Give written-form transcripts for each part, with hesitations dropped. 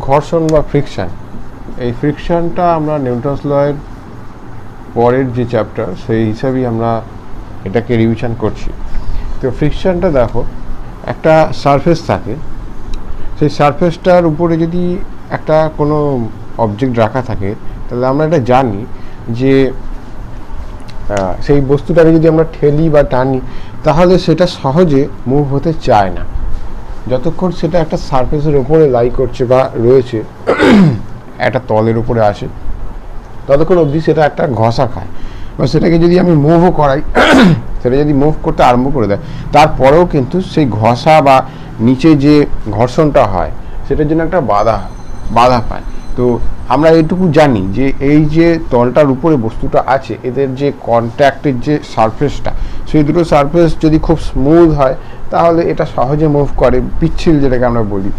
ঘর্ষণ বা ফ্রিকশন, এই ফ্রিকশনটা আমরা নিউটনস লয়ের পরের যে চ্যাপ্টার সেই হিসাবেই আমরা এটাকে রিভিশন করছি। তো ফ্রিকশনটা দেখো, একটা সারফেস থাকে, সেই সারফেসটার উপরে যদি একটা কোনো অবজেক্ট রাখা থাকে তাহলে আমরা এটা জানি যে সেই বস্তুটাকে যদি আমরা ঠেলি বা টানি তাহলে সেটা সহজে মুভ হতে চায় না। যতক্ষণ সেটা একটা সারফেসের উপরে লাই করছে বা রয়েছে একটা তলের উপরে আসে, ততক্ষণ অবধি সেটা একটা ঘষা খায়। বা সেটাকে যদি আমি মুভও করাই, সেটা যদি মুভ করতে আরম্ভ করে দেয়, তারপরেও কিন্তু সেই ঘষা বা নিচে যে ঘর্ষণটা হয় সেটার জন্য একটা বাধা পায়। তো আমরা এটুকু জানি যে এই যে তলটার উপরে বস্তুটা আছে, এদের যে কন্ট্যাক্টের যে সারফেসটা, সেই দুটো সারফেস যদি খুব স্মুথ হয় তাহলে এটা সহজে মুভ করে, পিচ্ছিল যেটাকে আমরা বলি।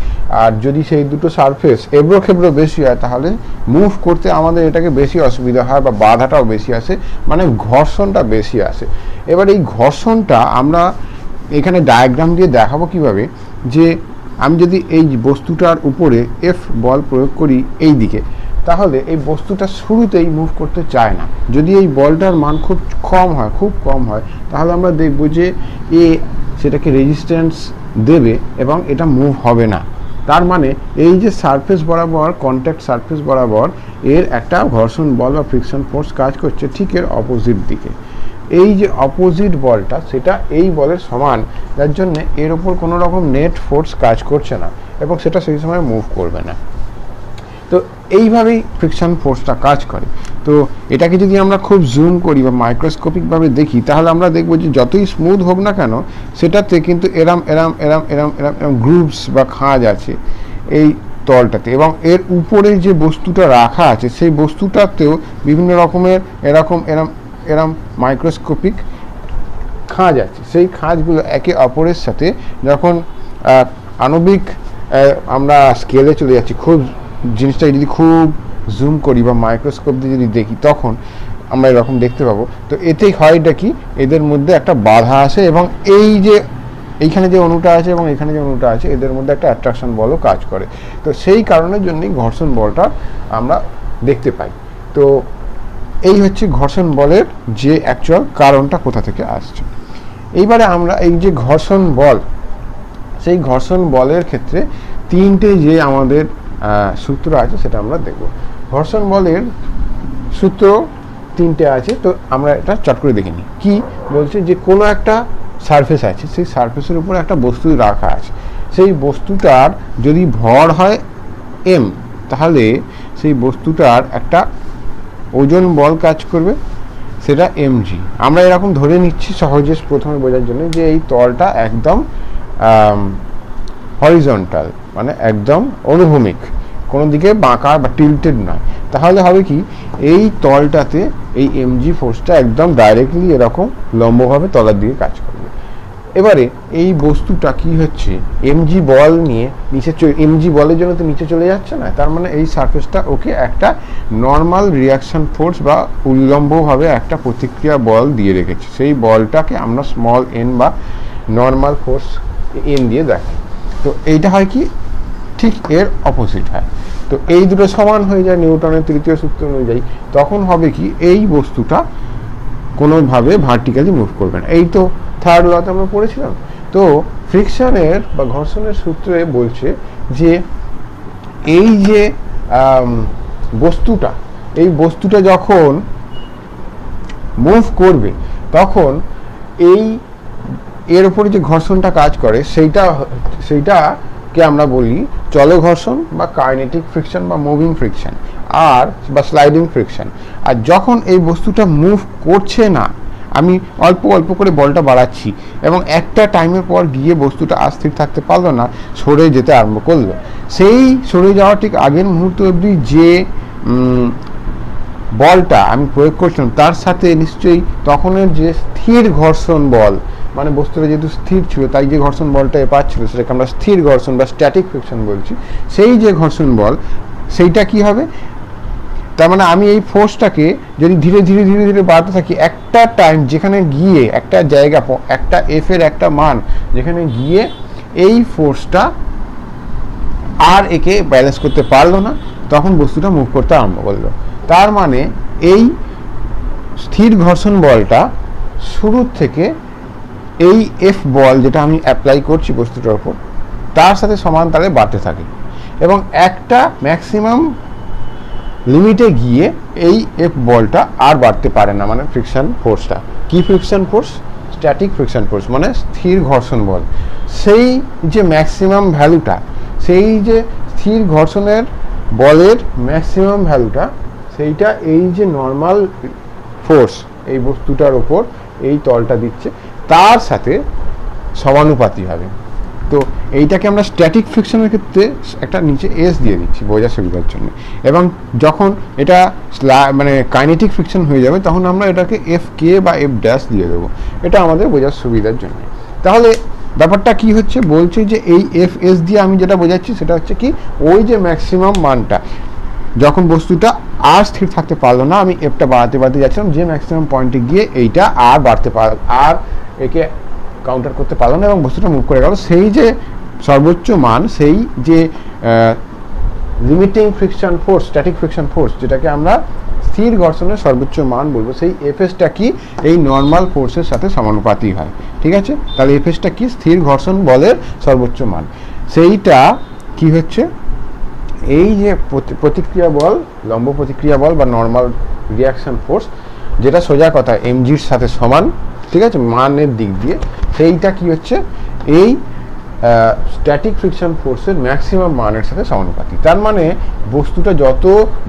আর যদি সেই দুটো সারফেস এবড়ো খেবড়ো বেশি হয় তাহলে মুভ করতে আমাদের এটাকে বেশি অসুবিধা হয় বা বাধাটাও বেশি আসে, মানে ঘর্ষণটা বেশি আসে। এবার এই ঘর্ষণটা আমরা এখানে ডায়াগ্রাম দিয়ে দেখাবো কিভাবে, যে আমি যদি এই বস্তুটার উপরে এফ বল প্রয়োগ করি এই দিকে, তাহলে এই বস্তুটা শুরুতেই মুভ করতে চায় না। যদি এই বলটার মান খুব কম হয় তাহলে আমরা দেখব যে এ সেটাকে রেজিস্ট্যান্স দেবে এবং এটা মুভ হবে না। তার মানে এই যে সারফেস বরাবর, কন্ট্যাক্ট সারফেস বরাবর এর একটা ঘর্ষণ বল বা ফ্রিকশন ফোর্স কাজ করছে ঠিক এর অপোজিট দিকে। এই যে অপোজিট বলটা সেটা এই বলের সমান, যার জন্য এর ওপর কোনো রকম নেট ফোর্স কাজ করছে না এবং সেটা সেই সময় মুভ করবে না। তো এইভাবেই ফ্রিকশন ফোর্সটা কাজ করে। তো এটাকে যদি আমরা খুব জুম করি বা মাইক্রোস্কোপিকভাবে দেখি তাহলে আমরা দেখব যে যতই স্মুথ হোক না কেন সেটাতে কিন্তু এরম গ্রুভস বা খাঁজ আছে এই তলটাতে, এবং এর উপরে যে বস্তুটা রাখা আছে সেই বস্তুটাতেও বিভিন্ন রকমের এরম মাইক্রোস্কোপিক খাঁজ আছে। সেই খাঁজগুলো একে অপরের সাথে যখন আণবিক আমরা স্কেলে চলে যাচ্ছি, খুব জিনিসটাকে যদি খুব জুম করি বা মাইক্রোস্কোপ দিয়ে যদি দেখি তখন আমরা এরকম দেখতে পাবো। তো এতেই হয়টা কি, এদের মধ্যে একটা বাধা আসে এবং এই যে এইখানে যে অণুটা আছে এবং এখানে যে অণুটা আছে এদের মধ্যে একটা অ্যাট্রাকশন বলও কাজ করে। তো সেই কারণের জন্যই ঘর্ষণ বলটা আমরা দেখতে পাই। তো এই হচ্ছে ঘর্ষণ বলের যে অ্যাকচুয়াল কারণটা কোথা থেকে আসছে। এইবারে আমরা এই যে ঘর্ষণ বল, সেই ঘর্ষণ বলের ক্ষেত্রে তিনটে যে আমাদের সূত্র আছে সেটা আমরা দেখব। ঘর্ষণ বলের সূত্র তিনটে আছে, তো আমরা এটা চট করে দেখে নিই। কি বলছে, যে কোনো একটা সারফেস আছে, সেই সারফেসের উপর একটা বস্তু রাখা আছে, সেই বস্তুটার যদি ভর হয় এম, তাহলে সেই বস্তুটার একটা ওজন বল কাজ করবে, সেটা mg। আমরা এরকম ধরে নিচ্ছি সহজে প্রথমে বোঝার জন্য যে এই তলটা একদম হরিজন্টাল, মানে একদম অনুভূমিক, কোনো দিকে বাঁকা বা টিল্টেড নয়। তাহলে হবে কি, এই তলটাতে এই mg ফোর্সটা একদম ডাইরেক্টলি এরকম লম্বভাবে তলার দিকে কাজ করবে। এবারে এই বস্তুটা কি হচ্ছে, mg বল নিয়ে নিচে, mg বলের জন্য তো নিচে চলে যাচ্ছে না, তার মানে এই সারফেসটা ওকে একটা নর্মাল রিয়াকশন ফোর্স বা উল্লম্বভাবে একটা প্রতিক্রিয়া বল দিয়ে রেখেছে। সেই বলটাকে আমরা স্মল n বা নর্মাল ফোর্স n দিয়ে দেখি। তো এইটা হয় কি, ঠিক এর অপোজিট হয়। তো এই দুটো সমান হয়ে যায় নিউটনের তৃতীয় সূত্র অনুযায়ী। তখন হবে কি, এই বস্তুটা কোনোভাবে ভার্টিক্যালি মুভ করবে না। এই তো থার্ড লতে আমরা পড়েছিলাম। তো ফ্রিকশনের বা ঘর্ষণের সূত্রে বলছে যে এই যে এই বস্তুটা যখন মুভ করবে তখন এর উপরে যে ঘর্ষণটা কাজ করে সেইটাকে আমরা বলি চল ঘর্ষণ বা কাইনেটিক ফ্রিকশন বা মুভিং ফ্রিকশন বা স্লাইডিং ফ্রিকশন। আর যখন এই বস্তুটা মুভ করছে না, আমি অল্প অল্প করে বলটা বাড়াচ্ছি এবং একটা টাইমের পর গিয়ে বস্তুটা স্থির থাকতে পারলো না, সরে যেতে আরম্ভ করলো, সেই সরে যাওয়া ঠিক আগের মুহূর্ত অবধি যে বলটা আমি প্রয়োগ করছিলাম তার সাথে নিশ্চয়ই তখনের যে স্থির ঘর্ষণ বল, মানে বস্তুটা যেহেতু স্থির ছিল তাই যে ঘর্ষণ বলটা পাচ্ছিল সেটাকে আমরা স্থির ঘর্ষণ বা স্ট্যাটিক ফ্রিকশন বলছি। সেই যে ঘর্ষণ বল সেইটা কি হবে, তার মানে আমি এই ফোর্সটাকে যদি ধীরে ধীরে ধীরে ধীরে বাড়াতে থাকি, একটা টাইম যেখানে গিয়ে একটা জায়গা, একটা এফ এর একটা মান যেখানে গিয়ে এই ফোর্সটা আর একে ব্যালেন্স করতে পারলো না, তখন বস্তুটা মুভ করতে আরম্ভ করলো। তার মানে এই স্থির ঘর্ষণ বলটা শুরুর থেকে এই এফ বল যেটা আমি অ্যাপ্লাই করছি বস্তুটার উপর, তার সাথে সমান্তরালে বাড়তে থাকে এবং একটা ম্যাক্সিমাম লিমিটে গিয়ে এই এফ বলটা আর বাড়তে পারে না। মানে ফ্রিকশন ফোর্সটা কি? Friction force, static friction force, মানে স্থির ঘর্ষণ বল। সেই যে ম্যাক্সিমাম ভ্যালুটা, সেই যে স্থির ঘর্ষণের বলের ম্যাক্সিমাম ভ্যালুটা, সেইটা এই যে নর্মাল ফোর্স এই বস্তুটার ওপর এই তলটা দিচ্ছে তার সাথে সমানুপাতি হবে। তো এইটাকে আমরা স্ট্যাটিক ফ্রিকশনের ক্ষেত্রে একটা নিচে এস দিয়ে দিচ্ছি বোঝার সুবিধার জন্য, এবং যখন এটা মানে কাইনেটিক ফ্রিকশন হয়ে যাবে তখন আমরা এটাকে এফ কে বা এফ ড্যাশ দিয়ে দেবো, এটা আমাদের বোঝার সুবিধার জন্য। তাহলে ব্যাপারটা কি হচ্ছে, বলছে যে এই এফ এস দিয়ে আমি যেটা বোঝাচ্ছি সেটা হচ্ছে কি, ওই যে ম্যাক্সিমাম মানটা যখন বস্তুটা আর স্থির থাকতে পারলো না, আমি এফটা বাড়াতে যাচ্ছিলাম, যে ম্যাক্সিমাম পয়েন্টে গিয়ে এইটা আর বাড়তে আর একে কাউন্টার করতে পারলো না এবং বস্তুটা মুভ করে গেল, সেই যে সর্বোচ্চ মান, সেই যে limiting friction force, static friction force, যেটাকে আমরা স্থির ঘর্ষণের সর্বোচ্চ মান বলবো, সেই এফএসটা কি এই নর্মাল ফোর্সের সাথে সমানুপাতি হয়। ঠিক আছে, তাহলে এফএসটা কি? স্থির ঘর্ষণ বলের সর্বোচ্চ মান। সেইটা কি হচ্ছে, এই যে প্রতিক্রিয়া বল, লম্ব প্রতিক্রিয়া বল বা নর্মাল রিয়াকশন ফোর্স, যেটা সোজা কথা এমজির সাথে সমান, ঠিক আছে, মানের দিক দিয়ে, সেইটা কি হচ্ছে এই স্ট্যাটিক ফ্রিকশন ফোর্সের ম্যাক্সিমাম মানের সাথে সমানুপাতিক। তার মানে বস্তুটা যত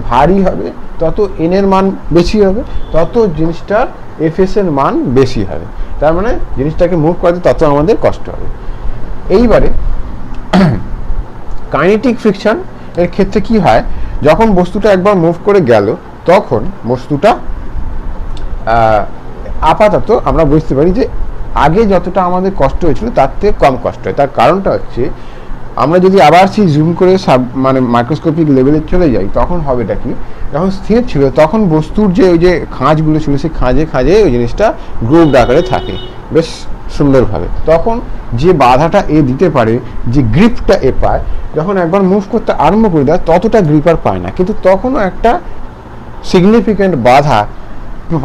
ভারী হবে তত এন এর মান বেশি হবে, তত জিনিসটার এফএস এর মান বেশি হবে। তার মানে জিনিসটাকে মুভ করতে তত আমাদের কষ্ট হবে। এইবারে কাইনেটিক ফ্রিকশন এর ক্ষেত্রে কি হয়, যখন বস্তুটা একবার মুভ করে গেল তখন বস্তুটা আপাতত আমরা বুঝতে পারি যে আগে যতটা আমাদের কষ্ট হয়েছিল তার থেকে কম কষ্ট হয়। তার কারণটা হচ্ছে, আমরা যদি আবার সেই জুম করে মানে মাইক্রোস্কোপিক লেভেলে চলে যাই, তখন হবেটা কি, যখন স্থির ছিল তখন বস্তুর যে ওই যে খাঁজগুলো ছিল, সেই খাঁজে ওই জিনিসটা গ্রুপড আকারে থাকে বেশ সুন্দরভাবে। তখন যে বাধাটা এ দিতে পারে, যে গ্রিপটা এ পায়, যখন একবার মুভ করতে আরম্ভ করে দেয় ততটা গ্রিপ আর পায় না, কিন্তু তখনও একটা সিগনিফিক্যান্ট বাধা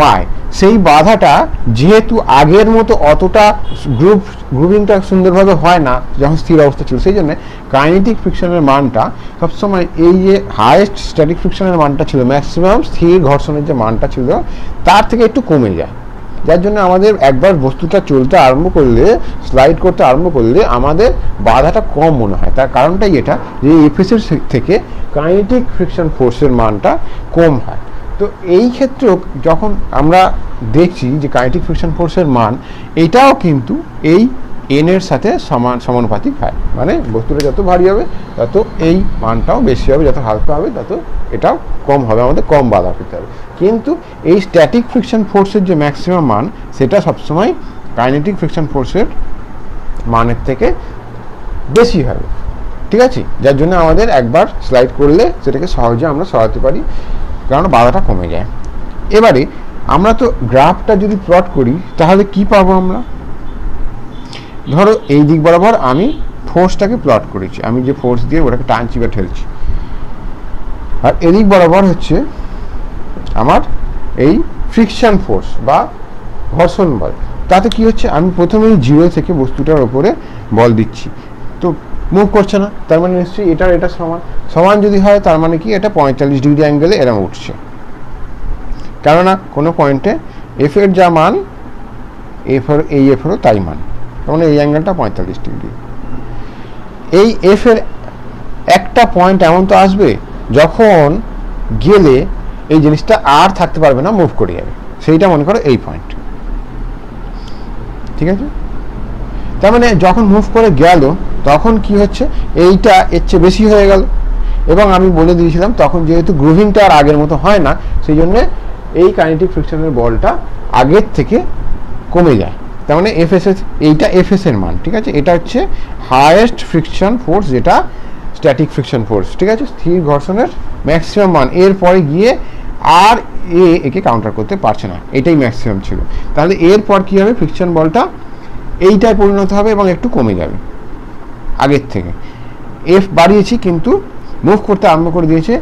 পায়। সেই বাধাটা যেহেতু আগের মতো অতটা গ্রুপিংটা সুন্দরভাবে হয় না যখন স্থির অবস্থা ছিল, সেই জন্য কাইনেটিক ফ্রিকশনের মানটা সবসময় এই যে হাইয়েস্ট স্ট্যাটিক ফ্রিকশনের মানটা ছিল, ম্যাক্সিমাম স্থির ঘর্ষণের যে মানটা ছিল তার থেকে একটু কমে যায়। যার জন্য আমাদের একবার বস্তুটা চলতে আরম্ভ করলে, স্লাইড করতে আরম্ভ করলে আমাদের বাধাটা কম মনে হয়। তার কারণটাই এটা যে এফএসের থেকে কাইনেটিক ফ্রিকশন ফোর্সের মানটা কম হয়। তো এই ক্ষেত্রেও যখন আমরা দেখছি যে কাইনেটিক ফ্রিকশন ফোর্সের মান, এটাও কিন্তু এই এন এর সাথে সমানুপাতিক হয়। মানে বস্তুটা যত ভারী হবে তত এই মানটাও বেশি হবে, যত হালকা হবে তত এটাও কম হবে, আমাদের কম বাধা পেতে হবে। কিন্তু এই স্ট্যাটিক ফ্রিকশন ফোর্সের যে ম্যাক্সিমাম মান, সেটা সবসময় কাইনেটিক ফ্রিকশন ফোর্সের মানের থেকে বেশি হবে। ঠিক আছে, যার জন্য আমাদের একবার স্লাইড করলে সেটাকে সহজে আমরা সরাতে পারি, কারণ বাধাটা কমে যায়। এবারে আমরা তো গ্রাফটা যদি প্লট করি তাহলে কি পাবো আমরা? ধরো এই দিক বরাবর আমি ফোর্সটাকে প্লট করেছি, আমি যে ফোর্স দিয়ে ওটাকে টানছি বা ঠেলছি, আর এদিক বরাবর হচ্ছে আমার এই ফ্রিকশন ফোর্স বা ঘর্ষণ বল। তাতে কি হচ্ছে, আমি প্রথমেই জিরো থেকে বস্তুটার ওপরে বল দিচ্ছি, তো মুভ করছে না, তার মানে নিশ্চয়ই এটা সমান যদি হয় তার মানে কি, এটা 45 ডিগ্রি অ্যাঙ্গেলে এরম উঠছে, কেননা কোনো পয়েন্টে এফ এর যা মান এই এফেরও তাই মান, তার মানে এই অ্যাঙ্গেলটা 45 ডিগ্রি। এই এফ এর একটা পয়েন্ট এমন তো আসবে যখন গেলে এই জিনিসটা আর থাকতে পারবে না, মুভ করে যাবে, সেইটা মনে করো এই পয়েন্ট। ঠিক আছে, তার মানে যখন মুভ করে গেল তখন কি হচ্ছে, এইটা এর চেয়ে বেশি হয়ে গেল, এবং আমি বলে দিয়েছিলাম তখন যেহেতু গ্রুভিংটা আর আগের মতো হয় না, সেই জন্য এই কাইনেটিক ফ্রিকশনের বলটা আগের থেকে কমে যায়। তার মানে এইটা এফএস এর মান। ঠিক আছে, এটা হচ্ছে হাইয়েস্ট ফ্রিকশন ফোর্স, যেটা স্ট্যাটিক ফ্রিকশন ফোর্স। ঠিক আছে, স্থির ঘর্ষণের ম্যাক্সিমাম মান, এরপরে গিয়ে আর একে কাউন্টার করতে পারছে না, এটাই ম্যাক্সিমাম ছিল। তাহলে এরপর কি হবে, ফ্রিকশন বলটা এইটায় পরিণত হবে এবং একটু কমে যাবে আগের থেকে। এফ বাড়িয়েছি কিন্তু মুভ করতে আরম্ভ করে দিয়েছে,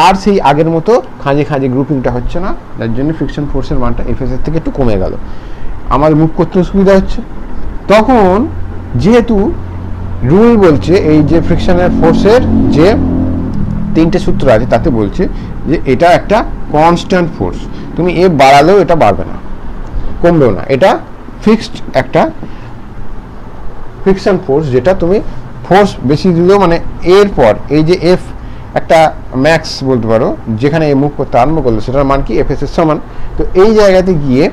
আর সেই আগের মতো খাঁজে খাঁজে গ্রুপিংটা হচ্ছে না, যার জন্য ফ্রিকশন ফোর্সের মানটা এফএস এর থেকে একটু কমে গেল, আমাদের মুভ করতে সুবিধা হচ্ছে। তখন যেহেতু রুল বলছে এই যে ফ্রিকশনের ফোর্সের যে 3টে সূত্র আছে তাতে বলছে যে এটা একটা কনস্ট্যান্ট ফোর্স, তুমি এফ বাড়ালেও এটা বাড়বে না, কমবেও না, এটা ফিক্সড একটা ফ্রিকশন ফোর্স, যেটা তুমি ফোর্স বেশি দিলেও মানে এরপর এই যে এফ একটা ম্যাক্স বলতে পারো, যেখানে এ মুভ করতে আরম্ভ করলো সেটার মান কি এফএস এর সমান। তো এই জায়গাতে গিয়ে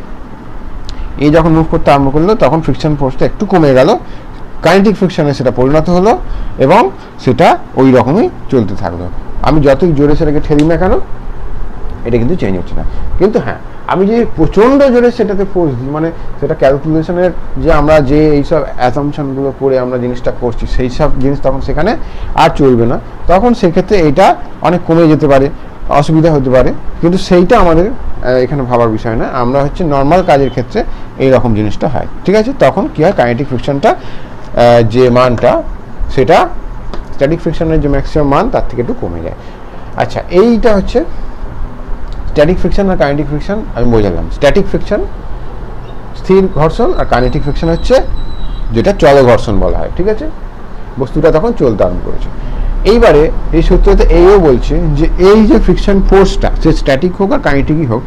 এই যখন মুভ করতে আরম্ভ করলো তখন ফ্রিকশন ফোর্সটা একটু কমে গেল, কাইনেটিক ফ্রিকশনে সেটা পরিণত হলো এবং সেটা ওই রকমই চলতে থাকলো। আমি যতই জোরে সেটাকে ঠেলি না কেন এটা কিন্তু চেঞ্জ হচ্ছে না। কিন্তু হ্যাঁ, আমি যে প্রচণ্ড জোরে সেটাতে ফোর্স দিই, মানে সেটা ক্যালকুলেশনের যে আমরা যে এইসব অ্যাসাম্পশনগুলো করে আমরা জিনিসটা করছি সেই সব জিনিস তখন সেখানে আর চলবে না, তখন সেক্ষেত্রে এটা অনেক কমে যেতে পারে, অসুবিধা হতে পারে, কিন্তু সেইটা আমাদের এখানে ভাবার বিষয় না। আমরা হচ্ছে নর্মাল কাজের ক্ষেত্রে এই রকম জিনিসটা হয়, ঠিক আছে। তখন কী হয়, কাইনেটিক ফ্রিকশনটা যে মানটা সেটা স্ট্যাটিক ফ্রিকশনের যে ম্যাক্সিমাম মান তার থেকে একটু কমে যায়। আচ্ছা, এইটা হচ্ছে স্ট্যাটিক ফ্রিকশন আর কাইনেটিক ফ্রিকশন আমি বোঝালাম। স্ট্যাটিক ফ্রিকশন স্থির ঘর্ষণ, আর কাইনেটিক ফ্রিকশন হচ্ছে যেটা চল ঘর্ষণ বলা হয়, ঠিক আছে, বস্তুটা তখন চলতে আরম্ভ করেছে। এইবারে এই সূত্রতে এইও বলছে যে এই যে ফ্রিকশন ফোর্সটা সে স্ট্যাটিক হোক আর কাইনেটিকই হোক,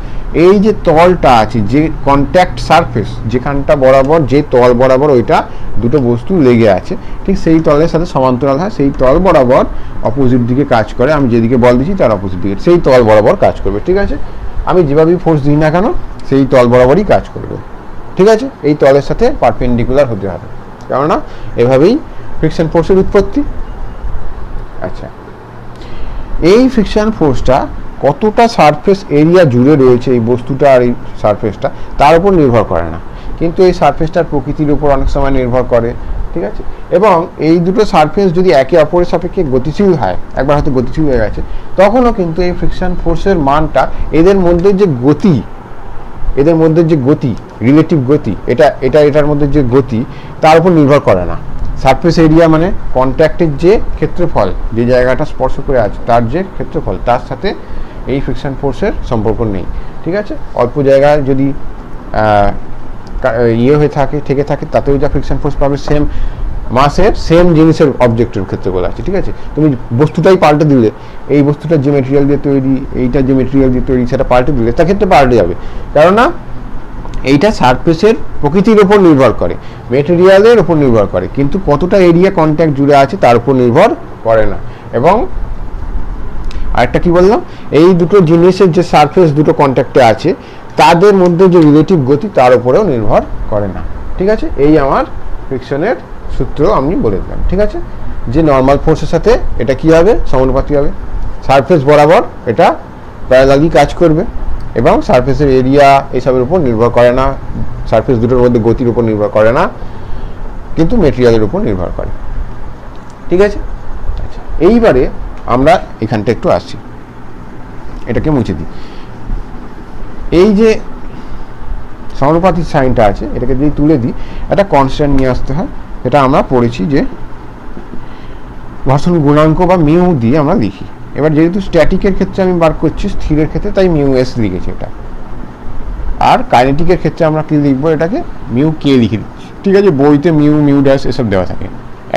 এই যে তলটা আছে, যে কন্ট্যাক্ট সারফেস যেখানটা বরাবর, যে তল বরাবর ওইটা দুটো বস্তু লেগে আছে, ঠিক সেই তলের সাথে সমান্তরাল হয়, সেই তল বরাবর অপোজিট দিকে কাজ করে, আমি যেদিকে বল দিচ্ছি তার অপোজিট দিকে সেই তল বরাবর কাজ করবে, ঠিক আছে। আমি যেভাবেই ফোর্স দিই না কেন সেই তল বরাবরই কাজ করবে, ঠিক আছে। এই তলের সাথে পারপেন্ডিকুলার হতে হবে, কেননা এভাবেই ফ্রিকশন ফোর্সের উৎপত্তি। আচ্ছা, এই ফ্রিকশন ফোর্সটা কতটা সারফেস এরিয়া জুড়ে রয়েছে এই বস্তুটা আর এই সারফেসটা তার উপর নির্ভর করে না, কিন্তু এই সারফেসটার প্রকৃতির উপর অনেক সময় নির্ভর করে, ঠিক আছে। এবং এই দুটো সারফেস যদি একে অপরের সাপেক্ষে গতিশীল হয়, একবার হয়তো গতিশীল হয়ে গেছে, তখনও কিন্তু এই ফ্রিকশন ফোর্সের মানটা এদের মধ্যে যে গতি রিলেটিভ গতি, এটার মধ্যে যে গতি তার উপর নির্ভর করে না। সারফেস এরিয়া মানে কন্ট্যাক্টের যে ক্ষেত্রফল, যে জায়গাটা স্পর্শ করে আছে তার যে ক্ষেত্রফল, তার সাথে এই ফ্রিকশন ফোর্সের সম্পর্ক নেই, ঠিক আছে। অল্প জায়গায় যদি হয়ে থাকে, থেকে থাকে, তাতেও যা ফ্রিকশন ফোর্স পাবে সেম মাসের সেম জিনিসের অবজেক্টের ক্ষেত্রে বলা আছে, ঠিক আছে। তুমি বস্তুটাই পাল্টে দিলে, এই বস্তুটা যে মেটেরিয়াল দিয়ে তৈরি, এইটা যে মেটেরিয়াল দিয়ে তৈরি, সেটা পাল্টে দিলে তার ক্ষেত্রে পাল্টে যাবে, কেননা এইটা সারফেসের প্রকৃতির উপর নির্ভর করে, মেটেরিয়ালের উপর নির্ভর করে, কিন্তু কতটা এরিয়া কন্ট্যাক্ট জুড়ে আছে তার উপর নির্ভর করে না। এবং আরেকটা কি বললাম, এই দুটো জিনিসের যে সারফেস দুটো কন্ট্যাক্টে আছে তাদের মধ্যে যে রিলেটিভ গতি তার উপরেও নির্ভর করে না, ঠিক আছে। এই আমার ফ্রিকশনের সূত্র আমি বলে দিলাম, ঠিক আছে। যে নর্মাল ফোর্সের সাথে এটা কি হবে, সমানুপাতি হবে, সারফেস বরাবর এটা প্যারালালি কাজ করবে এবং সারফেসের এরিয়া এইসবের উপর নির্ভর করে না, সারফেস দুটোর মধ্যে গতির উপর নির্ভর করে না, কিন্তু মেটেরিয়ালের উপর নির্ভর করে, ঠিক আছে। আচ্ছা, এইবারে আমরা এখানটা একটু আসছি, এটাকে মুছে দিই। এই যে সমানুপাতিক সাইনটা আছে এটাকে যদি তুলে দিই, একটা কনস্ট্যান্ট নিয়ে আসতে হয়, এটা আমরা পড়েছি যে ঘর্ষণ গুণাঙ্ক বা মিউ দিয়ে আমরা লিখি। এবার যেহেতু স্ট্যাটিকের ক্ষেত্রে আমি বার করছি স্থিরের ক্ষেত্রে, তাই মিউ এস লিখেছি এটা, আর কাইনেটিকের ক্ষেত্রে আমরা কি লিখবো, এটাকে মিউ কে লিখে দিচ্ছি, ঠিক আছে। বইতে মিউ ড্যাশ এসব দেওয়া থাকে,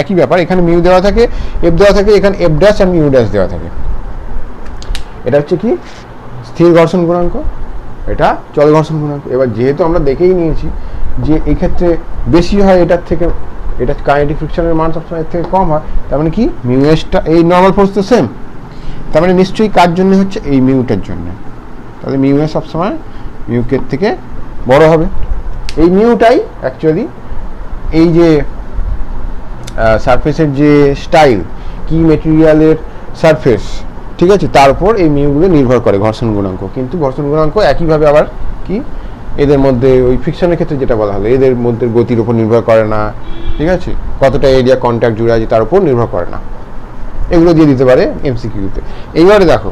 একই ব্যাপার, এখানে মিউ দেওয়া থাকে, এফ দেওয়া থাকে, এখানে এফ ড্যাশ আর মিউ ড্যাশ দেওয়া থাকে। এটা হচ্ছে কি স্থির ঘর্ষণ গুণাঙ্ক, এটা চল ঘর্ষণ গুণাঙ্ক। এবার যেহেতু আমরা দেখেই নিয়েছি যে এই ক্ষেত্রে বেশি হয় এটার থেকে, এটা কাইনেটিক ফ্রিকশনের মান সবসময় এর থেকে কম হয়, তার মানে কি মিউ এসটা, এই নর্মাল ফোর্স তো সেম, তার মানে নিশ্চয়ই কার জন্য হচ্ছে, এই মিউটার জন্য, তাহলে মিউ এস সবসময় মিউ কে থেকে বড় হবে। এই মিউটাই অ্যাকচুয়ালি এই যে সারফেসের যে স্টাইল, কি মেটেরিয়ালের সারফেস, ঠিক আছে, তার উপর এই মিউগুলো নির্ভর করে ঘর্ষণ গুণাঙ্ক। কিন্তু ঘর্ষণ গুণাঙ্ক একইভাবে আবার কি এদের মধ্যে ওই ফ্রিকশনের ক্ষেত্রে যেটা বলা হলো, এদের মধ্যে গতির উপর নির্ভর করে না, ঠিক আছে, কতটা এরিয়া কন্ট্যাক্ট জুড়ে আছে তার উপর নির্ভর করে না, এগুলো দিয়ে দিতে পারে এমসিকিউতে। এইবারে দেখো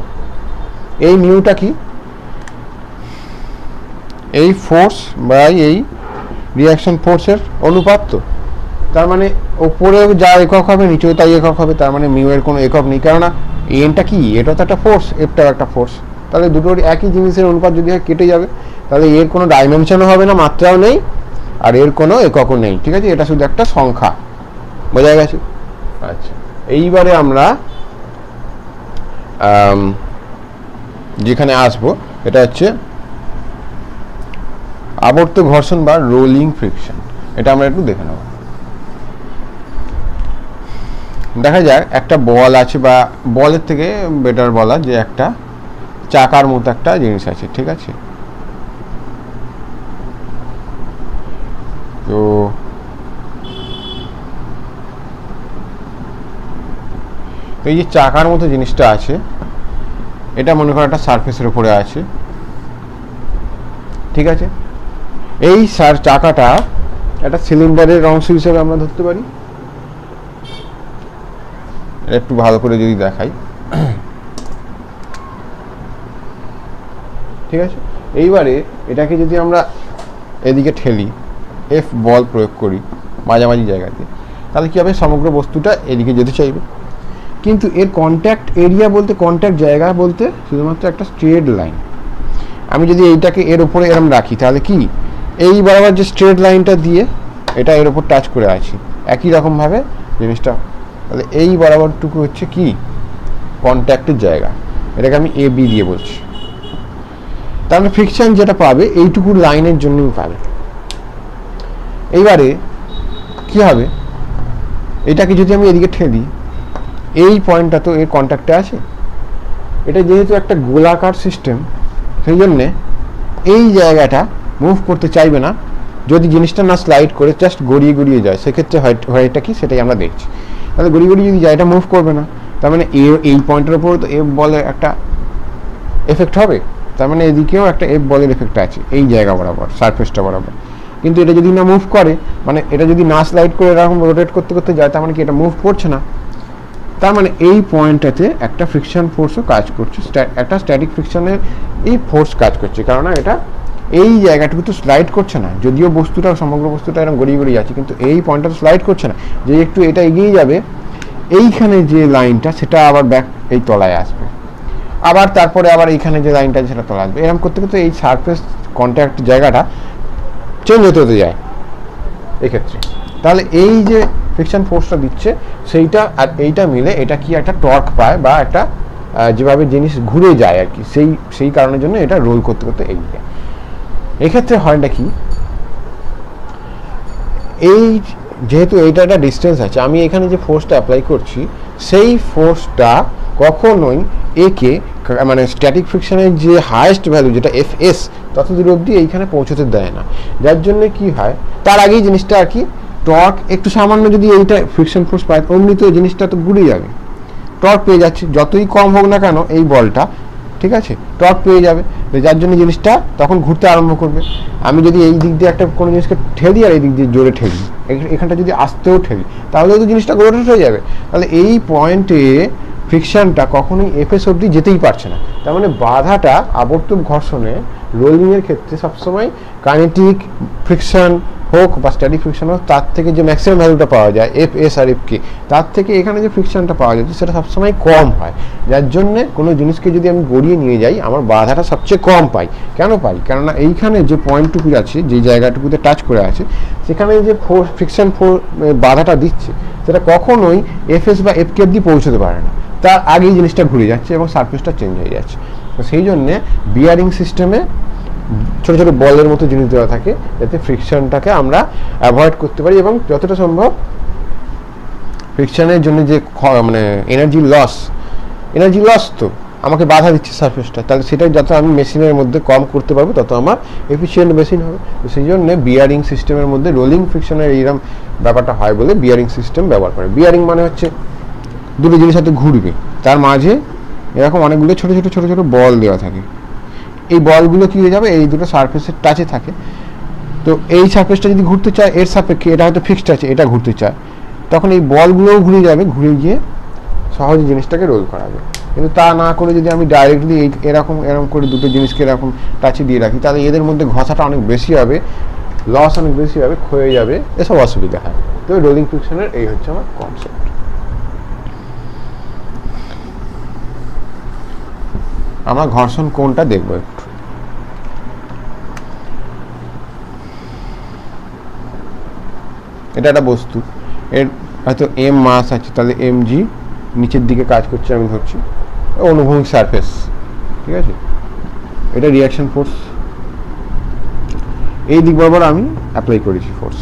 এই মিউটা কি, এই ফোর্স বা এই রিয়াকশন ফোর্সের অনুপাত, তো তার মানে ওপরে যা একক হবে নিচেও তাই একক হবে, তার মানে মিউ এর কোনো একক নেই, কেননা এনটা কি, এটা তো একটা ফোর্স, এফটাও একটা ফোর্স, তাহলে দুটোর একই জিনিসের অনুপাত যদি হয় কেটে যাবে, তাহলে এর কোনো ডাইমেনশনও হবে না, মাত্রাও নেই, আর এর কোনো এককও নেই। ঠিক আছে, এটা শুধু একটা সংখ্যা, বোঝা গেছে? আচ্ছা, এইবারে আমরা যেখানে আসবো এটা হচ্ছে আবর্ত ঘর্ষণ বা রোলিং ফ্রিকশন। এটা আমরা একটু দেখে নেব। দেখা যায় একটা বল আছে, বা বলের থেকে বেটার বলা যে একটা চাকার মতো একটা জিনিস আছে। ঠিক আছে, তো এই যে চাকার মতো জিনিসটা আছে, এটা মনে করো একটা সারফেসের উপরে আছে। ঠিক আছে, এই চাকাটা একটা সিলিন্ডারের অংশ হিসেবে আমরা ধরতে পারি। একটু ভালো করে যদি দেখাই, ঠিক আছে, এইবারে এটাকে যদি আমরা এদিকে ঠেলি, এফ বল প্রয়োগ করি মাঝামাঝি জায়গাতে, তাহলে কি হবে, সমগ্র বস্তুটা এদিকে যেতে চাইবে। কিন্তু এর কন্ট্যাক্ট এরিয়া বলতে, কন্ট্যাক্ট জায়গা বলতে শুধুমাত্র একটা স্ট্রেট লাইন। আমি যদি এইটাকে এর উপরে এরম রাখি, তাহলে কি এই বরাবর যে স্ট্রেট লাইনটা দিয়ে এটা এর উপর টাচ করে আছি, একই রকমভাবে জিনিসটা, তাহলে এই বরাবরটুকু হচ্ছে কি কন্ট্যাক্টের জায়গা, এটাকে আমি এ বি দিয়ে বলছি। তাহলে ফ্রিকশন যেটা পাবে এইটুকু লাইনের জন্যই পাবে। এইবারে কি হবে, এটাকে যদি আমি এদিকে ঠেলি, এই পয়েন্টটা তো এর কন্ট্যাক্টে আছে, এটা যেহেতু একটা গোলাকার সিস্টেম, সেই জন্যে এই জায়গাটা মুভ করতে চাইবে না যদি জিনিসটা না স্লাইড করে জাস্ট গড়িয়ে গড়িয়ে যায়, সেক্ষেত্রে হয়টা কি সেটাই আমরা দেখছি। তাহলে গড়িয়ে গড়িয়ে যদি যায়, এটা মুভ করবে না, তার মানে এই পয়েন্টের উপর তো এফ বলের একটা এফেক্ট হবে, তার মানে এদিকেও একটা এফ বলের এফেক্ট আছে এই জায়গা বরাবর, সারফেসটা বরাবর। কিন্তু এটা যদি না মুভ করে, মানে এটা যদি না স্লাইড করে এরকম রোটেট করতে করতে যায়, তার মানে কি এটা মুভ করছে না, তার মানে এই পয়েন্টটাতে একটা ফ্রিকশন ফোর্সও কাজ করছে, একটা স্ট্যাটিক ফ্রিকশনের এই ফোর্স কাজ করছে, কারণ এটা এই জায়গাটুকু তো স্লাইড করছে না, যদিও বস্তুটা সমগ্র বস্তুটা এরকম গড়িয়ে গড়িয়ে আছে, কিন্তু এই পয়েন্টটা তো স্লাইড করছে না, যে একটু এটা এগিয়ে যাবে, এইখানে যে লাইনটা সেটা আবার ব্যাক এই তলায় আসবে, আবার তারপরে আবার এইখানে যে লাইনটা আছে সেটা তলায় আসবে, এরকম করতে করতে এই সারফেস কন্ট্যাক্ট জায়গাটা চেঞ্জ হতে হতে যায় এক্ষেত্রে। তাহলে এই যে ফ্রিকশন ফোর্সটা দিচ্ছে সেইটা আর এইটা মিলে এটা কি একটা টর্ক পায়, বা একটা যেভাবে জিনিস ঘুরে যায় আর কি, সেই কারণের জন্য এটা রোল করতে করতে এগিয়ে। এক্ষেত্রে হয়টা কি, এই যেহেতু এইটা একটা ডিস্টেন্স আছে, আমি এখানে যে ফোর্সটা অ্যাপ্লাই করছি সেই ফোর্সটা কখনোই একে, মানে স্ট্যাটিক ফ্রিকশনের যে হায়েস্ট ভ্যালু যেটা এফ এস, ততদূর অবধি এইখানে পৌঁছতে দেয় না, যার জন্য কি হয়, তার আগেই জিনিসটা আর কি টর্ক একটু সামান্য যদি এইটা ফ্রিকশন ফোর্স পায়, অমনি তো জিনিসটা তো ঘুরে যাবে, টর্ক পেয়ে যাচ্ছে, যতই কম হোক না কেন এই বলটা, ঠিক আছে, টর্ক পেয়ে যাবে, যার জন্য জিনিসটা তখন ঘুরতে আরম্ভ করবে। আমি যদি এই দিক দিয়ে একটা কোনো জিনিসকে ঠেলি আর এই দিক দিয়ে জোরে ঠেলি, এখানটা যদি আসতেও ঠেলি, তাহলেও তো জিনিসটা রোটেট হয়ে যাবে। তাহলে এই পয়েন্টে ফ্রিকশনটা কখনোই এফএস অবধি যেতেই পারছে না, তার মানে বাধাটা আবর্তক ঘর্ষণে রোলিংয়ের ক্ষেত্রে সবসময় কাইনেটিক ফ্রিকশন হোক বা স্ট্যাটিক ফ্রিকশন হোক, তার থেকে যে ম্যাক্সিমাম ভ্যালুটা পাওয়া যায় এফ এস আর এফ কে, তার থেকে এখানে যে ফ্রিকশনটা পাওয়া যাচ্ছে সেটা সবসময় কম হয়, যার জন্যে কোনো জিনিসকে যদি আমি গড়িয়ে নিয়ে যাই আমার বাধাটা সবচেয়ে কম পাই। কেন পাই, কেননা এইখানে যে পয়েন্টটুকু আছে, যে জায়গাটুকুতে টাচ করে আছে, সেখানে যে ফ্রিকশন বাধাটা দিচ্ছে সেটা কখনোই এফ এস বা এফ কে অবধি পৌঁছতে পারে না, তার আগেই জিনিসটা ঘুরে যাচ্ছে এবং সারফেসটা চেঞ্জ হয়ে যাচ্ছে। তো সেই জন্যে বিয়ারিং সিস্টেমে ছোটো ছোটো বলের মতো জিনিস দেওয়া থাকে, যাতে ফ্রিকশনটাকে আমরা অ্যাভয়েড করতে পারি, এবং যতটা সম্ভব ফ্রিকশনের জন্য যে মানে এনার্জি লস তো আমাকে বাধা দিচ্ছে সারফেসটা, তাহলে সেটা যত আমি মেশিনের মধ্যে কম করতে পারবো তত আমার এফিসিয়েন্ট মেশিন হবে। তো সেই জন্য বিয়ারিং সিস্টেমের মধ্যে রোলিং ফ্রিকশনের এইরকম ব্যাপারটা হয় বলে বিয়ারিং সিস্টেম ব্যবহার করে। বিয়ারিং মানে হচ্ছে দুটো জিনিস সাথে ঘুরবে, তার মাঝে এরকম অনেকগুলো ছোটো ছোটো বল দেওয়া থাকে, এই বলগুলো কী হয়ে যাবে, এই দুটো সারফেসের টাচে থাকে। তো এই সারফেসটা যদি ঘুরতে চায় এর সাপেক্ষে, এটা হয়তো ফিক্সড আছে, এটা ঘুরতে চায়, তখন এই বলগুলোও ঘুরে যাবে, ঘুরে গিয়ে সহজে জিনিসটাকে রোল করাবে। কিন্তু তা না করে যদি আমি ডাইরেক্টলি এরকম করে দুটো জিনিসকে এরকম টাচে দিয়ে রাখি, তাহলে এদের মধ্যে ঘষাটা অনেক বেশি হবে, লস অনেক বেশি হবে, ক্ষয়ে যাবে, এসব অসুবিধা হয়। তো রোলিং ফ্রিকশনের এই হচ্ছে আমার কনসেপ্ট। আমরা ঘর্ষণ কোণটা দেখবো একটু। এটা একটা বস্তু, এর হয়তো এম মাস আছে, তাহলে এম জি নিচের দিকে কাজ করছে আমি ধরছি, অনুভূমিক সারফেস, ঠিক আছে। এটা রিয়াকশন ফোর্স, এই দিক বরাবর আমি অ্যাপ্লাই করেছি ফোর্স।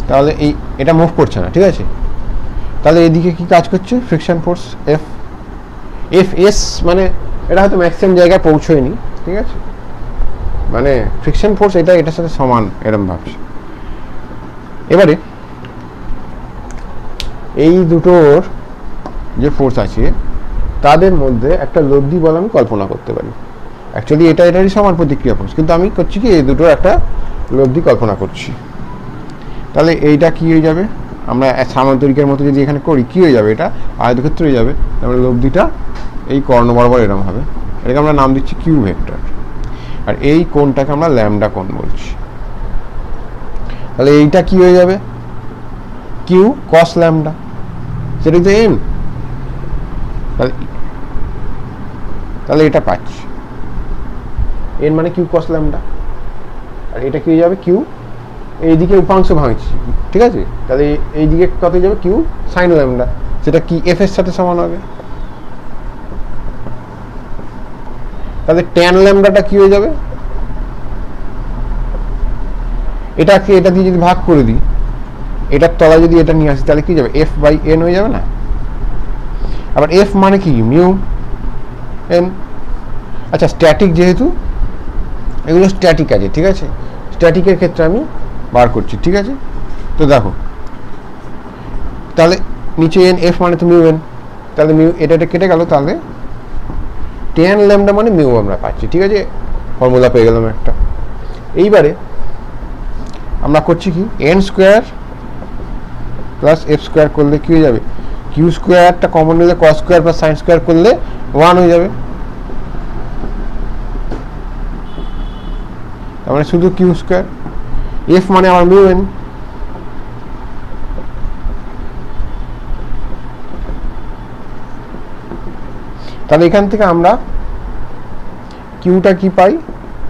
তাহলে এটা মুভ করছে না, ঠিক আছে। তাহলে এইদিকে কি কাজ করছে, friction force F. F S মানে এটা হয়তো ম্যাক্সিমাম জায়গায় পৌঁছয়নি, ঠিক আছে, মানে ফ্রিকশন ফোর্স এটার সাথে সমান এরম ভাবছি। এবারে এই দুটোর যে ফোর্স আছে তাদের মধ্যে একটা লব্ধি বল আমি কল্পনা করতে পারি। অ্যাকচুয়ালি এটারই সমান প্রতিক্রিয়া ফোর্স, কিন্তু আমি করছি কি এই দুটোর একটা লব্ধি কল্পনা করছি। তাহলে এইটা কি হয়ে যাবে, আমরা সামান্তরিকের মতো যদি এখানে করি কি হয়ে যাবে, এটা আয়তক্ষেত্র হয়ে যাবে। তারপরে লব্ধিটা এই কর্ণ বরাবর এরম হবে, এটাকে আমরা নাম দিচ্ছি কিউ ভেক্টর। আর এই কোণটাকে আমরা ল্যামডা কোণ বলছি। তাহলে এইটা কি হয়ে যাবে, কিউ কস ল্যামডা, সেটা তো এম। তাহলে এটা পাচ্ছি এন মানে কিউ কস ল্যামডা, আর এটা কি হয়ে যাবে কিউ, এইদিকে উপাংশ ভাঙছি, ঠিক আছে। তাহলে এইদিকে কত হয়ে যাবে কিউ সাইন ল্যামডা, সেটা কি এফ এর সাথে সমান হবে। তাহলে ট্যান ল্যামডাটা কি হয়ে যাবে, এটাকে এটা দিয়ে যদি ভাগ করে দিই, এটার তলা যদি এটা নিয়ে আসি তাহলে কি যাবে, এফ বাই এন হয়ে যাবে না। আবার এফ মানে কি মিউ এন। আচ্ছা স্ট্যাটিক, যেহেতু এগুলো স্ট্যাটিক আছে, ঠিক আছে, স্ট্যাটিকের ক্ষেত্রে আমি বার করছি, ঠিক আছে। তো দেখো তাহলে নিচে এন, এফ মানে তো মিউ এন, তাহলে মিউ এটা কেটে গেল, তাহলে ট্যান ল্যামডা মানে মিউ আমরা পাচ্ছি, ঠিক আছে, ফর্মুলা পেয়ে গেলাম একটা। এইবারে আমরা করছি কি N square plus F square করলে কি হয়ে যাবে, কিউ স্কোয়ারটা কমন নিলে cos square plus sine square করলে 1 হয়ে যাবে, তার মানে শুধু কিউ স্কোয়ার। এফ মানে আমার মিউ এন, তাহলে এখান থেকে আমরা কিউটা কি পাই,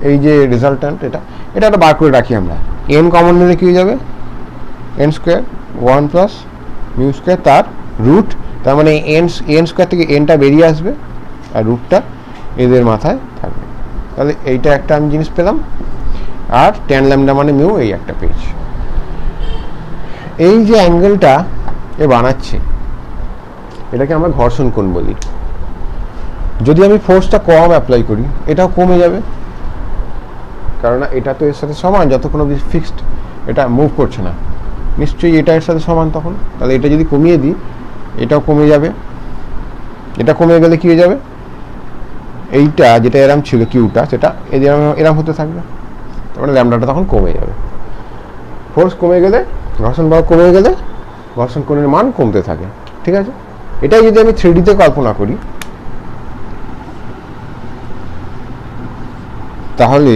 এই যে রেজাল্ট্যান্ট এটা একটা বার করে রাখি আমরা। এন কমন নিলে কি হয়ে যাবে, N square 1 plus mu square তার রুট, তার মানে এন স্কোয়ার থেকে এনটা বেরিয়ে আসবে আর রুটটা এদের মাথায় থাকবে। তাহলে এইটা একটা আমি জিনিস পেলাম, আর ট্যান ল্যামডা মানে মিউ এই একটা পেয়েছি। এই যে অ্যাঙ্গেলটা এ বানাচ্ছে এটাকে আমরা ঘর্ষণ কোণ বলি। যদি আমি ফোর্সটা কম অ্যাপ্লাই করি এটাও কমে যাবে, কারণ এটা তো এর সাথে সমান, যতক্ষণ অবধি ফিক্সড এটা মুভ করছে না, নিশ্চয়ই এটা এর সাথে সমান তখন। তাহলে এটা যদি কমিয়ে দিই এটাও কমে যাবে, এটা কমে গেলে কি হয়ে যাবে, এইটা যেটা এরম ছিল কিউটা সেটা এরম হতে থাকবে, তারপরে ল্যামডাটা তখন কমে যাবে। ফোর্স কমে গেলে, ঘর্ষণ বল কমে গেলে ঘর্ষণ কোণের মান কমতে থাকে, ঠিক আছে। এটাই যদি আমি 3D-তে কল্পনা করি তাহলে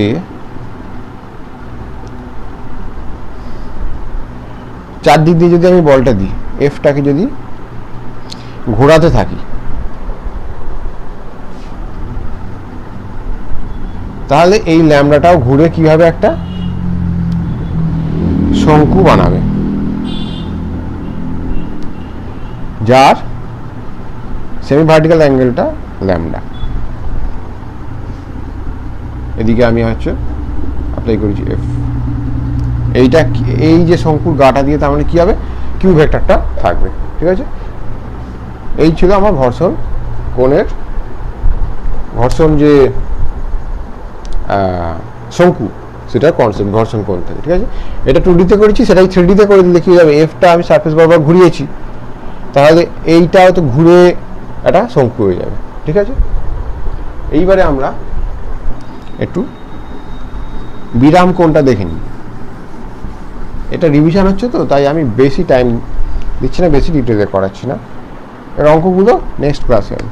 চারদিক দিয়ে যদি আমি বলটা দিই, এফটাকে যদি ঘোরাতে থাকি তাহলে এই ল্যামডাটাও ঘুরে কি হবে, একটা শঙ্কু বানাবে, যার সেমি ভার্টিক্যাল অ্যাঙ্গেলটা ল্যামডা। এদিকে আমি হচ্ছে অ্যাপ্লাই করেছি এফ, এইটা এই যে শঙ্কুর গাটা দিয়ে তার মানে কি হবে, কিউ ভেক্টরটা থাকবে, ঠিক আছে। এই ছিল আমার ঘর্ষণ কোণের, ঘর্ষণ যে শঙ্কু সেটার কনসেপ্ট ঘর্ষণ কোণ থেকে, ঠিক আছে। এটা 2D-তে করেছি, সেটাই 3D-তে করে দিলে কি যাবে, এফটা আমি সারফেস বরাবর ঘুরিয়েছি, তাহলে এইটাও তো ঘুরে একটা শঙ্কু হয়ে যাবে, ঠিক আছে। এইবারে আমরা একটু বিরাম কোণটা দেখে নিই। এটা রিভিশন হচ্ছে তো, তাই আমি বেশি টাইম দিচ্ছি না, বেশি ডিটেলে করাচ্ছি না, এর অঙ্কগুলো নেক্সট ক্লাসে হবে।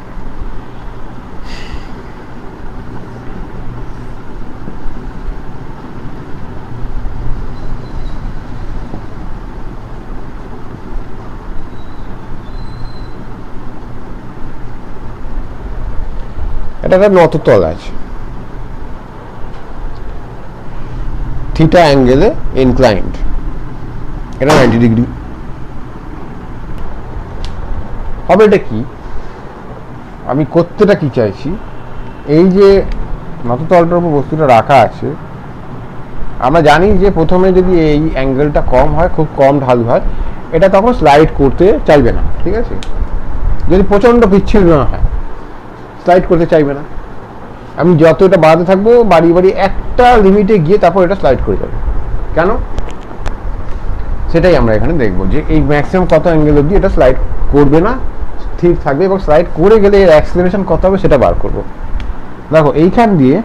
এটা একটা নততল আছে, থিটা অ্যাঙ্গেলে ইনক্লাইন্ড, এটা 90 ডিগ্রি হবে। এটা কি আমি করতেটা কি চাইছি, এই যে নততলটার উপর বস্তুটা রাখা আছে, আমরা জানি যে প্রথমে যদি এই অ্যাঙ্গেলটা কম হয়, খুব কম ঢাল হয়, এটা তখন স্লাইড করতে চাইবে না, ঠিক আছে। যদি প্রচণ্ড পিচ্ছিল না হয় স্লাইড করতে চাইবে না। আমি যত এটা বাড়াতে থাকবো বাড়িয়ে বাড়িয়ে একটা লিমিটে গিয়ে তারপর এটা স্লাইড করে যাবে। কেন, সেটাই আমরা এখানে দেখবো যে এই ম্যাক্সিমাম কত অ্যাঙ্গেল অবধি এটা স্লাইড করবে না, স্থির থাকবে, এবং স্লাইড করে গেলে এর অ্যাক্সিলারেশন কত হবে সেটা বার করবো। দেখো এইখান দিয়ে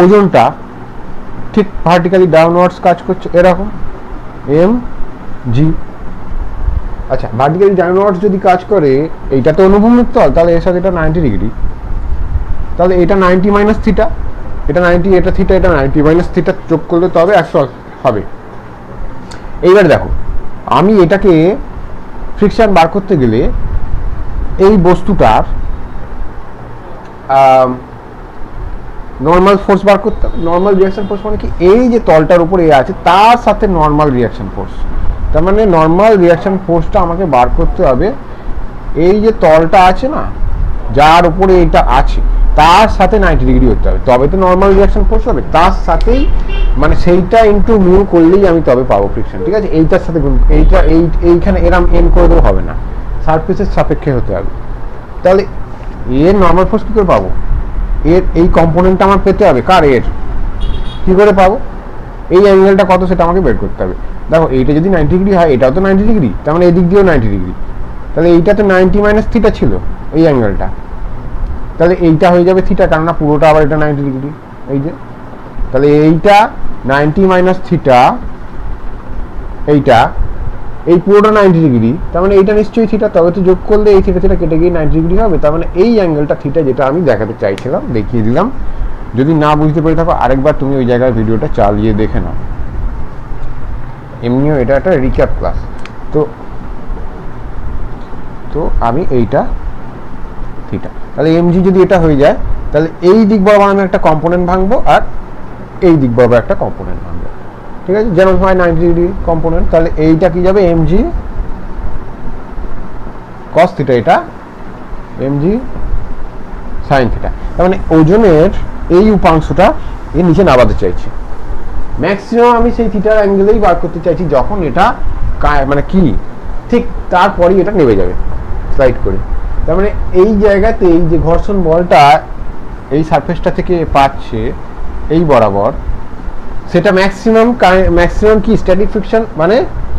ওজনটা ঠিক ভার্টিক্যালি ডাউনওয়ার্ডস কাজ করছে এরকম এম জি। আচ্ছা, ভার্টিক্যালি ডাউনওয়ার্ডস যদি কাজ করে, এইটা তো অনুভূমিক তল, তাহলে এর সাথে এটা 90 ডিগ্রি, তাহলে এটা 90 মাইনাস থিটা, এটা 90, এটা থিটা, এটা 90 মাইনাস থিটা যোগ করলে তবে 100 হবে। এইবার দেখো, আমি এটাকে ফ্রিকশন বার করতে গেলে এই বস্তুটার নর্মাল ফোর্স বার করতে হবে। নর্মাল রিয়াকশন ফোর্স মানে কি, এই যে তলটার উপরে এ আছে তার সাথে নর্মাল রিয়াকশন ফোর্স, তার মানে নর্মাল রিয়াকশন ফোর্সটা আমাকে বার করতে হবে এই যে তলটা আছে না, যার উপরে এটা আছে তার সাথে 90 ডিগ্রি হতে হবে, তবে তো নর্মাল রিয়াকশন ফোর্স হবে। তার সাথেই মানে সেইটা ইন্টু মিউ করলেই আমি তবে পাবো ফ্রিকশন, ঠিক আছে। এইটার সাথে এইটা এইখানে এরম এন করে দেবো হবে না, সারফেসের সাপেক্ষে হতে হবে। তাহলে এর নর্মাল ফোর্স কী করে পাবো, এর এই কম্পোনেন্টটা আমার পেতে হবে, কার এর কী করে পাবো, এই অ্যাঙ্গেলটা কত সেটা আমাকে বের করতে হবে। দেখো এইটা যদি 90 ডিগ্রি হয়, এটাও তো 90 ডিগ্রি, তার মানে এই দিক দিয়েও 90 ডিগ্রি, তাহলে এইটা তো 90 মাইনাস থিটা ছিল এই অ্যাঙ্গেলটা, তাহলে এইটা হয়ে যাবে থিটা, কেননা পুরোটা আবার এটা 90 ডিগ্রি, এই যে, তাহলে এইটা 90 মাইনাস থিটা, এইটা এই পুরোটা 90 ডিগ্রি, তার মানে এইটা নিশ্চয়ই থিটা, তবে তো যোগ করলে এই থিটা থিটা কেটে গিয়ে 90 ডিগ্রি হবে, তার মানে এই অ্যাঙ্গেলটা থিটা, যেটা আমি দেখাতে চাইছিলাম দেখিয়ে দিলাম। যদি না বুঝতে পেরে থাকো আরেকবার তুমি ওই জায়গায় ভিডিওটা চালিয়ে দেখে নাও, এমনিও এটা একটা রিক্যাপ ক্লাস। তো আমি এইটা থিটা, তাহলে এমজি যদি এটা হয়ে যায়, তাহলে এই দিক বরাবর আমি একটা কম্পোনেন্ট ভাঙবো আর এই দিক বরাবর একটা কম্পোনেন্ট ভাঙবো, ঠিক আছে, যেমন হয় 90 ডিগ্রি কম্পোনেন্ট। তাহলে এইটা কি যাবে এমজি কস থিটা, এটা এমজি সাইন থিটা, তার মানে ওজনের এই উপাংশটা এর নিচে নামাতে চাইছি। ম্যাক্সিমাম আমি সেই থিটার অ্যাঙ্গেলেই বার করতে চাইছি যখন এটা মানে কি ঠিক তারপরেই এটা নেমে যাবে স্লাইড করে। তার মানে এই জায়গাতে এই যে ঘর্ষণ বলটা এই সারফেসটা থেকে পাচ্ছে এই বরাবর, সেটা ম্যাক্সিমাম কি স্ট্যাটিক ফ্রিকশন, মানে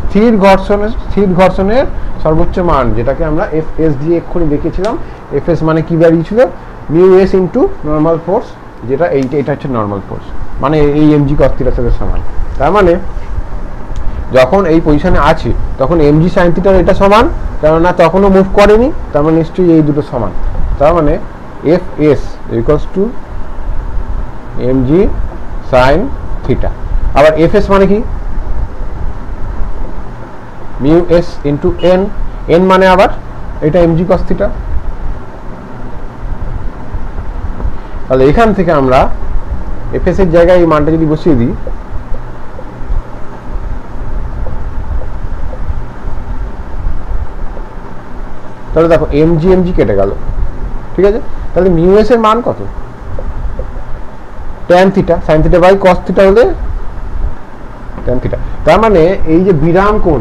স্থির ঘর্ষণের সর্বোচ্চ মান, যেটাকে আমরা এফএস দিয়ে এক্ষুনি দেখিয়েছিলাম। এফএস মানে কি বেরিয়েছিল, mu S into normal force, যেটা এটা হচ্ছে নর্মাল ফোর্স, মানে এই এমজি কস থিটার সাথে সমান। তার মানে যখন এই পজিশনে আছে তখন এমজি সাইন থিটার এটা সমান, কেননা তখনও মুভ করেনি, তার মানে নিশ্চয়ই এই দুটো সমান। তার মানে F S equals to MG sine theta. আবার এফ এস মানে কি, mu S into N, N মানে আবার এটা এমজি কস থিটা। তাহলে এখান থেকে আমরা এফ এস এর জায়গায় এই মানটা যদি বসিয়ে দিই, তাহলে দেখো এমজি কেটে গেল, ঠিক আছে। তাহলে মিউ এস এর মান কত, tan theta, sine theta by cos theta হলে ট্যান থিটা। তার মানে এই যে বিরাম কোণ,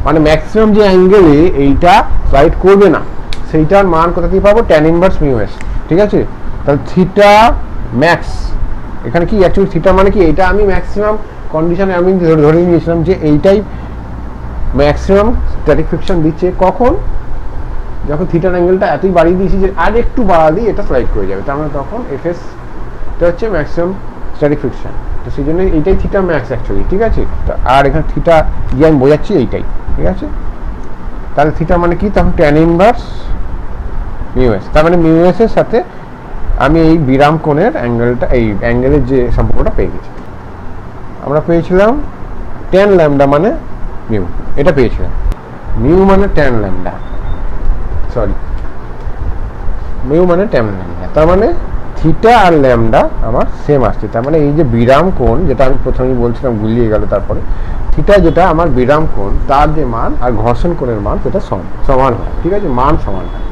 মানে ম্যাক্সিমাম যে অ্যাঙ্গেলে এইটা স্লাইড করবে না, সেইটার মান কোথা থেকে পাবো, ট্যান ইনভার্স মিউ এস, ঠিক আছে। তাহলে থিটা ম্যাক্স, এখানে কি অ্যাকচুয়ালি থিটা মানে কি, এটা আমি ম্যাক্সিমাম কন্ডিশনে আমি ধরে নিয়েছিলাম যে এইটাই ম্যাক্সিমাম স্ট্যাটিক ফ্রিকশন দিচ্ছে, কখন, যখন থিটার অ্যাঙ্গেলটা এতই বাড়িয়ে দিয়েছি যে আর একটু বাড়ালেই এটা স্লাইড করে যাবে, তার মানে তখন এফএস এটা হচ্ছে ম্যাক্সিমাম স্ট্যাটিক ফ্রিকশন। তো সেই জন্য এইটাই থিটা ম্যাক্স অ্যাকচুয়ালি, ঠিক আছে। আর এখানে থিটা দিয়ে আমি বোঝাচ্ছি এইটাই, ঠিক আছে। তাহলে থিটা মানে কি, তখন ট্যান ইনভার্স মিউ এস, তার মানে মিউ এস এর সাথে আমি এই বিরাম কোণের অ্যাঙ্গেলটা, এই অ্যাঙ্গেলের যে সম্পর্কটা পেয়ে গেছি। আমরা পেয়েছিলাম ট্যান ল্যামডা মানে মিউ, এটা পেয়েছিলাম, মিউ মানে ট্যান ল্যামডা, সরি মিউ মানে ট্যান ল্যামডা, তার মানে থিটা আর ল্যামডা আমার সেম আসছে। তার মানে এই যে বিরাম কোণ, যেটা আমি প্রথমেই বলছিলাম গুলিয়ে গেল, তারপরে থিটা যেটা আমার বিরাম কোণ, তার যে মান আর ঘর্ষণ কোণের মান সেটা সমান হয়। ঠিক আছে, মান সমান হয়,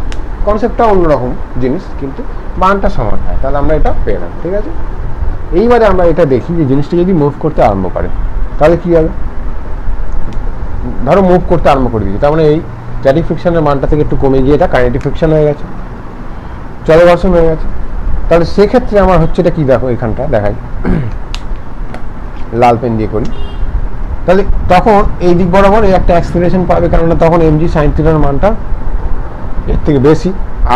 কনসেপ্টটা অন্যরকম জিনিস, কিন্তু মানটা সমান হয়। তাহলে আমরা এটা পেলাম। ঠিক আছে, এইবারে আমরা এটা দেখি যে জিনিসটা যদি মুভ করতে আরম্ভ করে তাহলে কি হবে। ধরো মুভ করতে আরম্ভ করে দিয়েছি, তার মানে এই স্ট্যাটিক ফ্রিকশনের মানটা থেকে একটু কমে গিয়ে এটা কাইনেটিক ফ্রিকশন হয়ে গেছে, চল ঘর্ষণ হয়ে গেছে। তাহলে সেক্ষেত্রে আমার হচ্ছে এটা কি, দেখো এখানটা দেখাই, লাল পেন দিয়ে করি। তাহলে তখন এই দিক বরাবর এই একটা অ্যাক্সিলারেশন পাবে, কেননা তখন এমজি সাইন থিটার মানটা এর থেকে বেশি,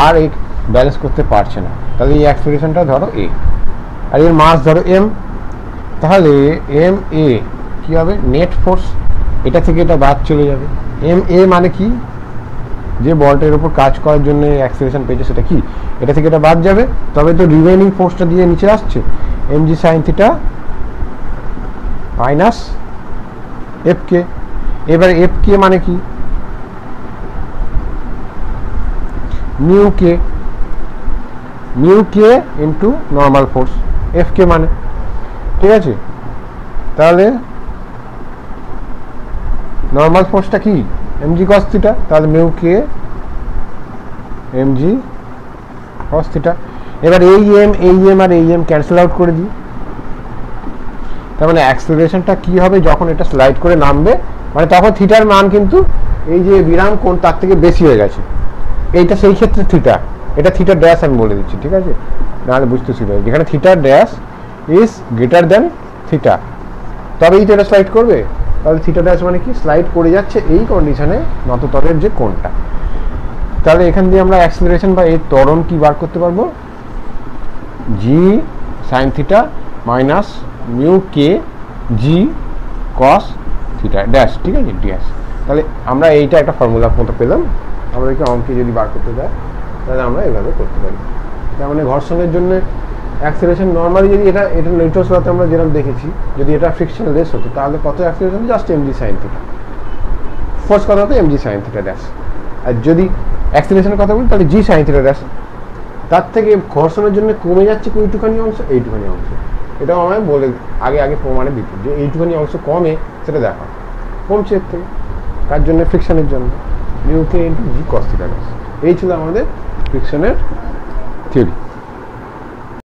আর এই ব্যালেন্স করতে পারছে না। তাহলে এই অ্যাক্সিলারেশনটা ধরো এ, আর এর মাস ধরো এম। তাহলে এম এ কী হবে, নেট ফোর্স, এটা থেকে এটা বাদ চলে যাবে। এম এ মানে কি, যে বলটার উপর কাজ করার জন্য অ্যাক্সিলারেশন পেয়েছে সেটা কি, এটা থেকে এটা বাদ যাবে, তবে তো রিমেইনিং ফোর্সটা দিয়ে নিচে আসছে, M G sine theta minus F K. এবার এফ কে মানে কি, mu K, mu K into normal force, F K মানে। ঠিক আছে, তাহলে নর্মাল ফোর্সটা কি, এমজি কস থিটা, তাহলে mu K MG cos theta. এবার এই এম আর এই এম ক্যান্সেল আউট করে দিই। তার মানে অ্যাক্সিলারেশনটা কি হবে, যখন এটা স্লাইড করে নামবে, মানে তখন থিটার মান কিন্তু এই যে বিরাম কোণ তার থেকে বেশি হয়ে গেছে। এইটা সেই ক্ষেত্রে থিটা, এটা থিটা ড্যাশ আমি বলে দিচ্ছি। ঠিক আছে, নাহলে বুঝতেছিল, যেখানে theta dash is greater than theta, তবেই তো এটা স্লাইড করবে। তাহলে থিটা ড্যাশ মানে কি, স্লাইড করে যাচ্ছে এই কন্ডিশনে নততলের যে কোণটা। তাহলে এখান দিয়ে আমরা অ্যাক্সিলারেশন বা এই ত্বরণ কি বার করতে পারবো, G sine theta minus mu K G cos theta dash. ঠিক আছে, ড্যাশ। তাহলে আমরা এইটা একটা ফর্মুলার মতো পেলাম। আমাদেরকে অঙ্কে যদি বার করতে দেয় তাহলে আমরা এভাবে করতে পারি। তার মানে ঘর্ষণের জন্য অ্যাক্সিলারেশন নর্মালি যদি এটা নিউটন লতে আমরা যেরকম দেখেছি, যদি এটা ফ্রিকশন লেস হতো তাহলে কত acceleration, just MG sine theta, force কত হতো এমজি সাইন থিটা ড্যাশ। আর যদি অ্যাক্সিলারেশনের কথা বলি তাহলে জি সাইন থিটা ড্যাশ। তার থেকে ঘর্ষণের জন্য কমে যাচ্ছে এইটুখানি অংশ, এইটুখানি অংশ। এটাও আমায় বলে আগে প্রমাণে দিত যে এইটুখানি অংশ কমে, সেটা দেখা কমছে এর থেকে, কার জন্য, ফ্রিকশনের জন্য, মিউ কে ইন্টু জি কস থিটা ড্যাশ। এই ছিল আমাদের ফ্রিকশনের থিওরি।